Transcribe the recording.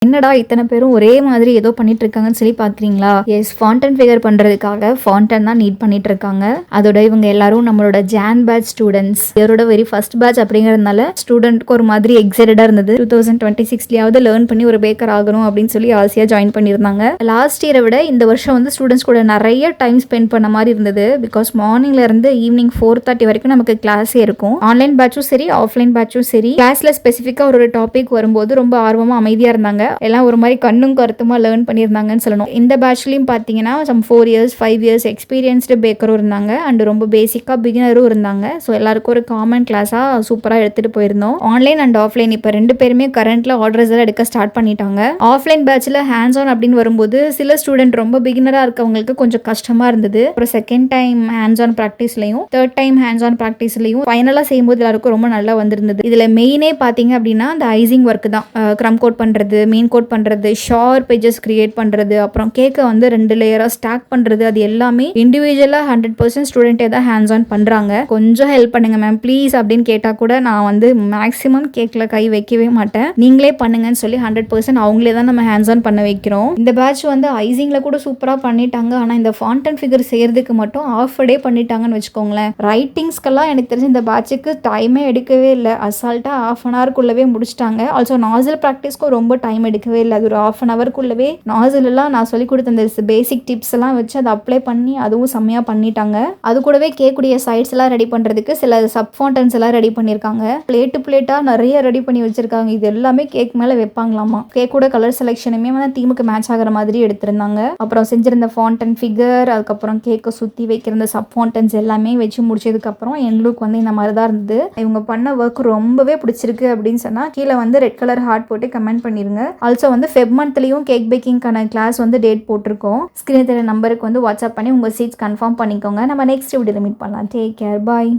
என்னடா இத்தனை பேரும் ஒரே மாதிரி ஏதோ பண்ணிட்டு இருக்காங்கன்னு சொல்லி பாக்குறீங்களா? எஸ், ஃபாண்டன் ஃபிகர் பண்றதுக்காக ஃபாண்டன் தான் நீட் பண்ணிட்டு இருக்காங்க. அதோட இவங்க எல்லாரும் நம்மளோட ஜான் பேட்ச் ஸ்டூடெண்ட்ஸ். இவரோட வெரி ஃபர்ஸ்ட் பேட்ச் அப்படிங்கறதுனால ஸ்டூடெண்ட்க்கு ஒரு மாதிரி எக்ஸைட்டடா இருந்தது. 2026லயாவது லேர்ன் பண்ணி ஒரு பேக்கர் ஆகணும் அப்படின்னு சொல்லி ஆசையா ஜாயின் பண்ணியிருந்தாங்க. லாஸ்ட் இயரை விட இந்த வருஷம் வந்து ஸ்டூடெண்ட்ஸ் கூட நிறைய டைம் ஸ்பெண்ட் பண்ண மாதிரி இருந்தது. பிகாஸ் மார்னிங்ல இருந்து ஈவினிங் 4:30 வரைக்கும் நமக்கு கிளாஸே இருக்கும். ஆன்லைன் பேட்சும் சரி, ஆஃப்லைன் பேட்சும் சரி. கிளாஸ்ல ஸ்பெசிஃபிக்கா ஒரு டாபிக் வரும்போது ரொம்ப ஆர்வமா அமைதியா இருந்தாங்க. எல்லாம் ஒரு மாதிரி கண்ணும் கருத்துமா லேர்ன் பண்ணியிருந்தாங்கன்னு சொல்லணும். இந்த பேட்ச்லையும் பார்த்தீங்கன்னா சம் 4 இயர்ஸ் 5 இயர்ஸ் எக்ஸ்பீரியன்ஸ்டு பேக்கரும் இருந்தாங்க அண்ட் ரொம்ப பேசிக்காக பிகினரும் இருந்தாங்க. ஸோ எல்லாருக்கும் ஒரு காமன் கிளாஸாக சூப்பராக எடுத்துகிட்டு போயிருந்தோம். ஆன்லைன் அண்ட் ஆஃப்லைன் இப்போ 2 பேருமே கரண்ட்ல ஆர்டர்ஸ் எல்லாம் எடுக்க ஸ்டார்ட் பண்ணிட்டாங்க. ஆஃப்லைன் பேட்சில் ஹேண்ட்ஸ் ஆன் அப்படின்னு வரும்போது சில ஸ்டூடெண்ட் ரொம்ப பிகினராக இருக்கவங்களுக்கு கொஞ்சம் கஷ்டமாக இருந்தது. அப்புறம் செகண்ட் டைம் ஹேண்ட்ஸ் ஆன் ப்ராக்டிஸ்லையும் தேர்ட் டைம் ஹேண்ட்ஸ் ஆன் ப்ராக்டிஸ்லையும் ஃபைனலாக செய்யும்போது எல்லாருக்கும் ரொம்ப நல்லா வந்திருந்தது. இதில் மெயினே பார்த்தீங்க அப்படின்னா அந்த ஐசிங் ஒர்க் தான். க்ரம் கோட் பண்ணுறது, மெயின் கோட் பண்ணுறது, ஷார்ப் பேஜஸ் கிரியேட் பண்ணுறது, அப்புறம் கேக்கை வந்து 2 லேயராக ஸ்டாக் பண்ணுறது, அது எல்லாமே இண்டிவிஜுவலாக 100% ஸ்டூடெண்ட்டே தான் ஹேண்ட்ஸ் ஆன் பண்ணுறாங்க. கொஞ்சம் ஹெல்ப் பண்ணுங்க மேம் ப்ளீஸ் அப்படின்னு கேட்டால் கூட நான் வந்து மேக்ஸிமம் கேக்கில் கை வைக்கவே மாட்டேன். நீங்களே பண்ணுங்கன்னு சொல்லி 100% அவங்களே தான் நம்ம ஹேண்ட்ஸ் ஆன் பண்ண வைக்கிறோம். இந்த பேட்ச் வந்து ஐசிங்கில் கூட சூப்பராக பண்ணிட்டாங்க. ஆனால் இந்த ஃபாண்டன் ஃபிகர் செய்யறதுக்கு மட்டும் ஆஃப் டே பண்ணிட்டாங்கன்னு வச்சுக்கோங்களேன். ரைட்டிங்ஸ்க்கெல்லாம் எனக்கு தெரிஞ்சு இந்த பேட்சுக்கு டைமே எடுக்கவே இல்லை. அசால்ட்டாக ½ முடிச்சிட்டாங்க. ஆல்சோ நாசல் ப்ராக்டிஸ்க்கும் ரொம்ப டைம் எடுக்கவே இல்லை. அது ஒரு ½ நாசிலெல்லாம் நான் சொல்லி கொடுத்த அந்த பேசிக் டிப்ஸ் எல்லாம் வச்சு அதை அப்ளை பண்ணி அதுவும் செம்மையாக பண்ணிட்டாங்க. அது கூடவே கேட்கக்கூடிய சைட்ஸ் எல்லாம் ரெடி பண்ணுறதுக்கு சில சப் ஃபாண்டன்ஸ் எல்லாம் ரெடி பண்ணியிருக்காங்க. பிளேட்டாக நிறைய ரெடி பண்ணி வச்சிருக்காங்க. இது எல்லாமே கேக் மேலே வைப்பாங்களாமா. கேக்கோட கலர் செலெக்ஷனுமே வந்து தீமுக்கு மேட்ச் ஆகிற மாதிரி எடுத்திருந்தாங்க. அப்புறம் செஞ்சிருந்த ஃபாண்டன் ஃபிகர், அதுக்கப்புறம் கேக்கை சுற்றி வைக்கிற இந்த சப் ஃபாண்டன்ஸ் எல்லாமே வச்சு முடிச்சதுக்கப்புறம் என் லுக் வந்து இந்த மாதிரி தான் இருந்தது. இவங்க பண்ண ஒர்க் ரொம்பவே பிடிச்சிருக்கு அப்படின்னு சொன்னால் கீழே வந்து ரெட் கலர் ஹார்ட் போட்டு கமெண்ட் பண்ணிருங்க. ஆல்சோ வந்து ஃபெப் மந்த்லையும் கேக் பேக்கிங்கான கிளாஸ் வந்து டேட் போட்டிருக்கோம். ஸ்க்ரீன் தெரிய நம்பருக்கு வந்து வாட்ஸ்அப் பண்ணி உங்கள் சீட்ஸ் கன்ஃபார்ம் பண்ணிக்கோங்க. நம்ம நெக்ஸ்ட் வீடியோவில் மீட் பண்ணலாம். டேக் கேர், பாய்.